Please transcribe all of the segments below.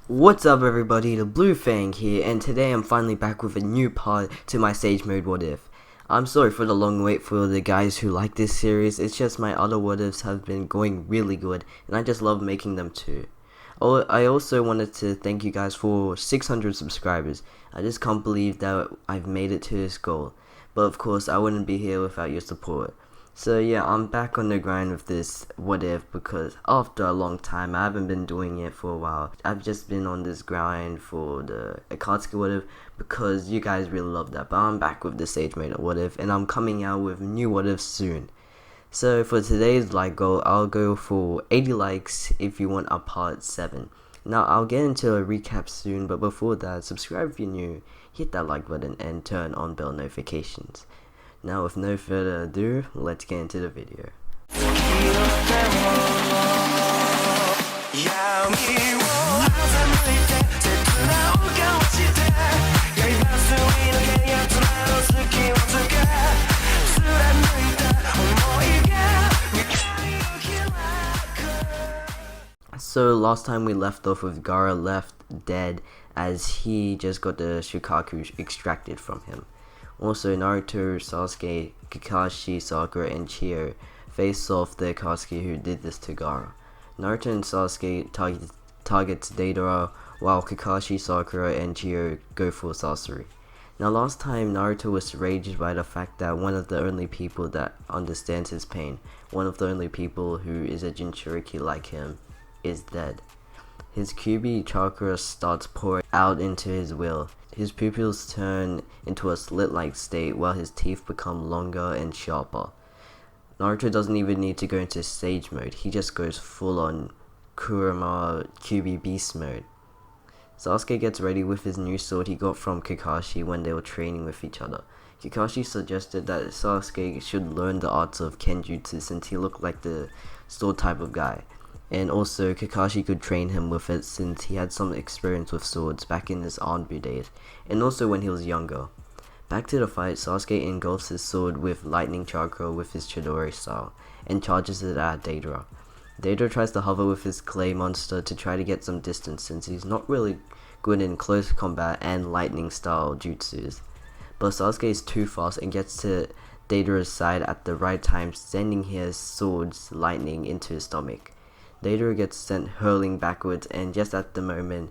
What's up everybody, the Blue Fang here, and today I'm finally back with a new part to my Sage Mode What If. I'm sorry for the long wait for the guys who like this series. It's just my other What Ifs have been going really good, and I just love making them too. Oh, I also wanted to thank you guys for 600 subscribers. I just can't believe that I've made it to this goal, but of course I wouldn't be here without your support. So yeah, I'm back on the grind with this What If because after a long time, I haven't been doing it for a while. I've just been on this grind for the Akatsuki What If because you guys really love that. But I'm back with the Sage Mode What If, and I'm coming out with new What Ifs soon. So for today's like goal, I'll go for 80 likes if you want a part 7. Now I'll get into a recap soon, but before that, subscribe if you're new, hit that like button and turn on bell notifications. Now with no further ado, let's get into the video. So last time we left off with Gaara left dead as he just got the Shukaku extracted from him. Also, Naruto, Sasuke, Kakashi, Sakura, and Chio face off the Akatsuki who did this to Gaara. Naruto and Sasuke targets Deidara, while Kakashi, Sakura, and Chio go for Sasori. Now last time Naruto was raged by the fact that one of the only people that understands his pain, one of the only people who is a Jinchuriki like him, is dead. His Kyuubi chakra starts pouring out into his will. His pupils turn into a slit-like state while his teeth become longer and sharper. Naruto doesn't even need to go into Sage mode, he just goes full on Kurama Kyuubi beast mode. Sasuke gets ready with his new sword he got from Kakashi when they were training with each other. Kakashi suggested that Sasuke should learn the arts of Kenjutsu since he looked like the sword type of guy. And also Kakashi could train him with it since he had some experience with swords back in his Anbu days, and also when he was younger. Back to the fight, Sasuke engulfs his sword with lightning chakra with his Chidori style, and charges it at Deidara. Deidara tries to hover with his clay monster to try to get some distance since he's not really good in close combat and lightning style jutsus. But Sasuke is too fast and gets to Deidara's side at the right time, sending his sword's lightning into his stomach. Deidara gets sent hurling backwards, and just at the moment,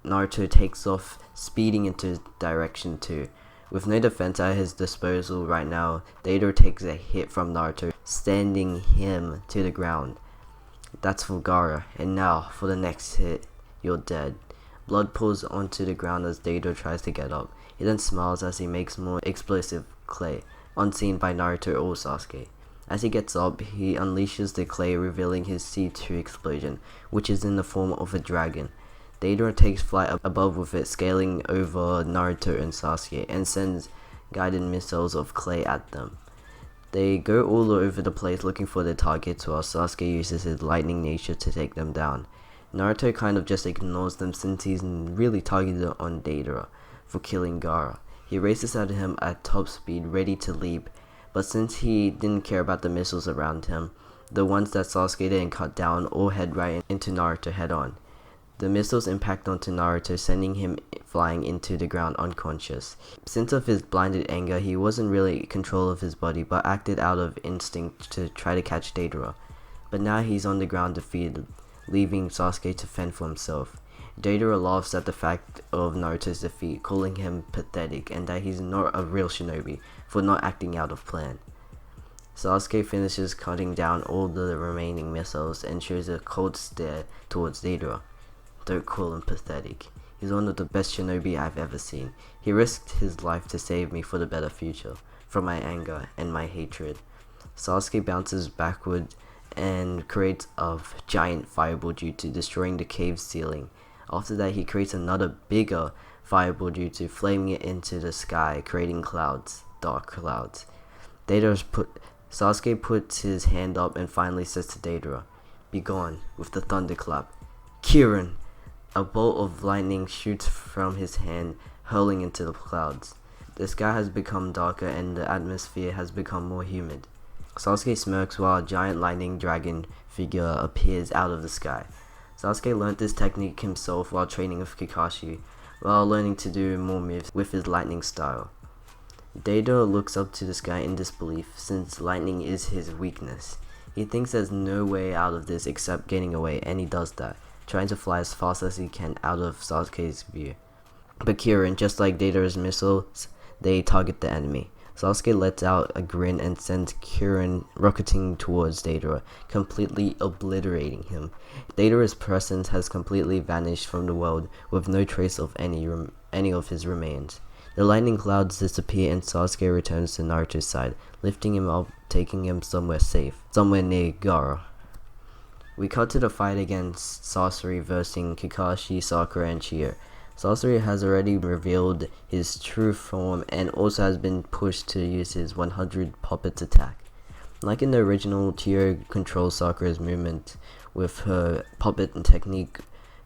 Naruto takes off, speeding into his direction too. With no defense at his disposal right now, Deidara takes a hit from Naruto, sending him to the ground. That's for Gaara, and now for the next hit, you're dead. Blood pours onto the ground as Deidara tries to get up. He then smiles as he makes more explosive clay, unseen by Naruto or Sasuke. As he gets up, he unleashes the clay, revealing his C2 explosion, which is in the form of a dragon. Deidara takes flight above with it, scaling over Naruto and Sasuke, and sends guided missiles of clay at them. They go all over the place looking for their targets, while Sasuke uses his lightning nature to take them down. Naruto kind of just ignores them since he's really targeted on Deidara for killing Gaara. He races at him at top speed, ready to leap. But since he didn't care about the missiles around him, the ones that Sasuke didn't cut down all head right into Naruto head on. The missiles impact onto Naruto, sending him flying into the ground unconscious. Since of his blinded anger, he wasn't really in control of his body, but acted out of instinct to try to catch Deidara. But now he's on the ground defeated, leaving Sasuke to fend for himself. Deidara laughs at the fact of Naruto's defeat, calling him pathetic and that he's not a real shinobi for not acting out of plan. Sasuke finishes cutting down all the remaining missiles and shows a cold stare towards Deidara. Don't call him pathetic. He's one of the best shinobi I've ever seen. He risked his life to save me for the better future, from my anger and my hatred. Sasuke bounces backward and creates a giant fireball jutsu, destroying the cave's ceiling. After that, he creates another bigger fireball jutsu, flaming it into the sky, creating clouds, dark clouds. Sasuke puts his hand up and finally says to Deidara, "Be gone," with the thunderclap. Kirin! A bolt of lightning shoots from his hand, hurling into the clouds. The sky has become darker and the atmosphere has become more humid. Sasuke smirks while a giant lightning dragon figure appears out of the sky. Sasuke learned this technique himself while training with Kakashi, while learning to do more moves with his lightning style. Deidara looks up to this guy in disbelief since lightning is his weakness. He thinks there's no way out of this except getting away, and he does that, trying to fly as fast as he can out of Sasuke's view. But Kirin, just like Deidara's missiles, they target the enemy. Sasuke lets out a grin and sends Kirin rocketing towards Deidara, completely obliterating him. Deidara's presence has completely vanished from the world, with no trace of any of his remains. The lightning clouds disappear and Sasuke returns to Naruto's side, lifting him up, taking him somewhere safe, somewhere near Gaara. We cut to the fight against Sasori versus Kakashi, Sakura, and Chie. Sasori has already revealed his true form and also has been pushed to use his 100 puppets attack. Like in the original, Chie controls Sakura's movement with her puppet and technique,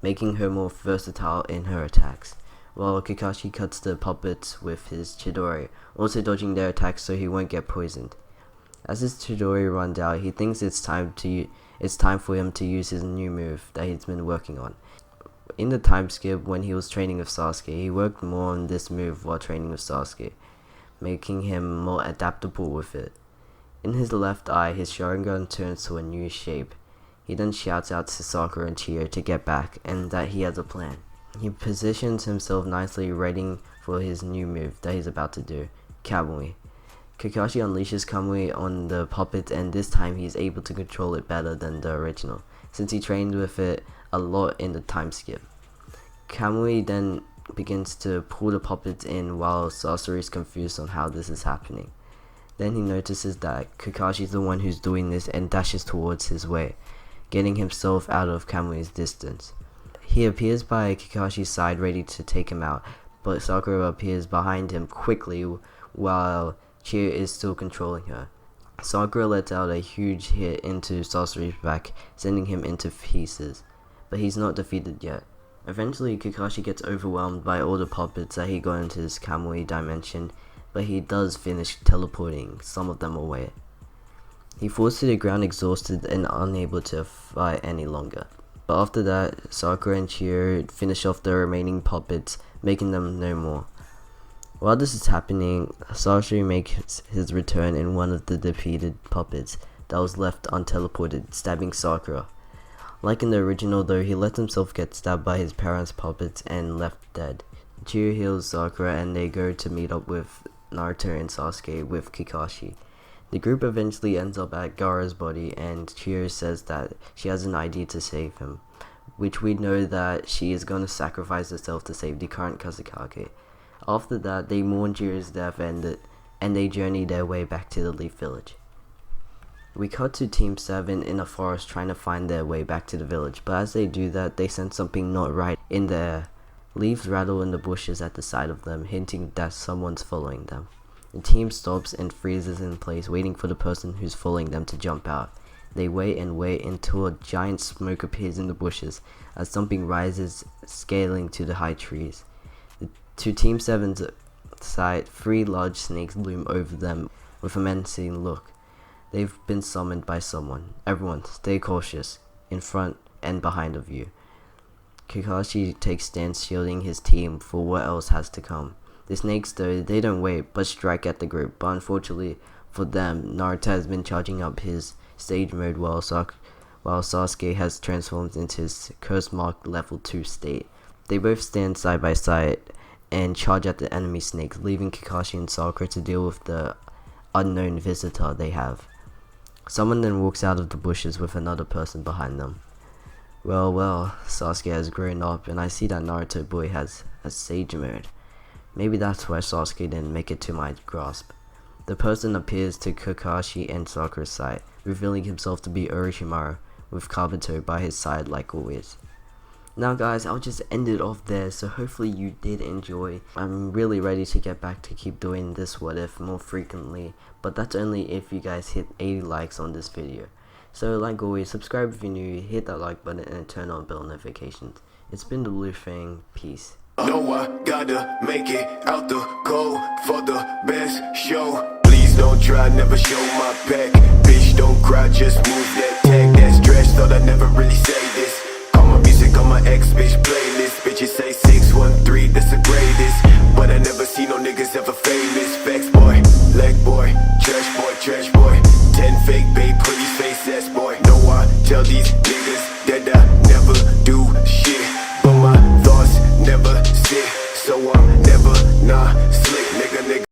making her more versatile in her attacks, while Kakashi cuts the puppets with his Chidori, also dodging their attacks so he won't get poisoned. As his Chidori runs out, he thinks it's time for him to use his new move that he's been working on. In the time skip, when he was training with Sasuke, he worked more on this move while training with Sasuke, making him more adaptable with it. In his left eye, his Sharingan turns to a new shape. He then shouts out to Sakura and Chie to get back, and that he has a plan. He positions himself nicely, ready for his new move that he's about to do, Kamui. Kakashi unleashes Kamui on the puppet, and this time he's able to control it better than the original, since he trained with it a lot in the time skip. Kamui then begins to pull the puppets in while Sasori is confused on how this is happening. Then he notices that Kakashi is the one who's doing this and dashes towards his way, getting himself out of Kamui's distance. He appears by Kakashi's side ready to take him out, but Sakura appears behind him quickly while Chie is still controlling her. Sakura lets out a huge hit into Sasori's back, sending him into pieces, but he's not defeated yet. Eventually, Kakashi gets overwhelmed by all the puppets that he got into his Kamui dimension, but he does finish teleporting some of them away. He falls to the ground exhausted and unable to fight any longer. But after that, Sakura and Chie finish off the remaining puppets, making them no more. While this is happening, Sasori makes his return in one of the defeated puppets that was left unteleported, stabbing Sakura. Like in the original though, he lets himself get stabbed by his parents' puppets and left dead. Chie heals Sakura and they go to meet up with Naruto and Sasuke with Kakashi. The group eventually ends up at Gaara's body, and Chie says that she has an idea to save him, which we know that she is going to sacrifice herself to save the current Kazekage. After that, they mourn Chie's death and they journey their way back to the Leaf Village. We cut to Team 7 in a forest trying to find their way back to the village, but as they do that, they sense something not right in the air. Leaves rattle in the bushes at the side of them, hinting that someone's following them. The team stops and freezes in place, waiting for the person who's following them to jump out. They wait and wait until a giant smoke appears in the bushes as something rises, scaling to the high trees. To Team 7's side, 3 large snakes loom over them with a menacing look. They've been summoned by someone. Everyone, stay cautious, in front and behind of you. Kakashi takes stance shielding his team for what else has to come. The snakes though, they don't wait but strike at the group, but unfortunately for them, Naruto has been charging up his stage mode while Sasuke has transformed into his curse marked level 2 state. They both stand side by side and charge at the enemy snakes, leaving Kakashi and Sakura to deal with the unknown visitor they have. Someone then walks out of the bushes with another person behind them. Well, Sasuke has grown up, and I see that Naruto boy has a sage mode. Maybe that's why Sasuke didn't make it to my grasp. The person appears to Kakashi and Sakura's side, revealing himself to be Orochimaru, with Kabuto by his side like always. Now guys, I'll just end it off there, so hopefully you did enjoy. I'm really ready to get back to keep doing this what if more frequently, but that's only if you guys hit 80 likes on this video. So like always, subscribe if you're new, hit that like button and turn on bell notifications. It's been the Blue Fang, peace. No, I gotta make it out the cold for the best show. Please don't try, never show my back. Bitch, don't cry, just move that tag. That stretch, thought I never really say this. I'ma be ex bitch played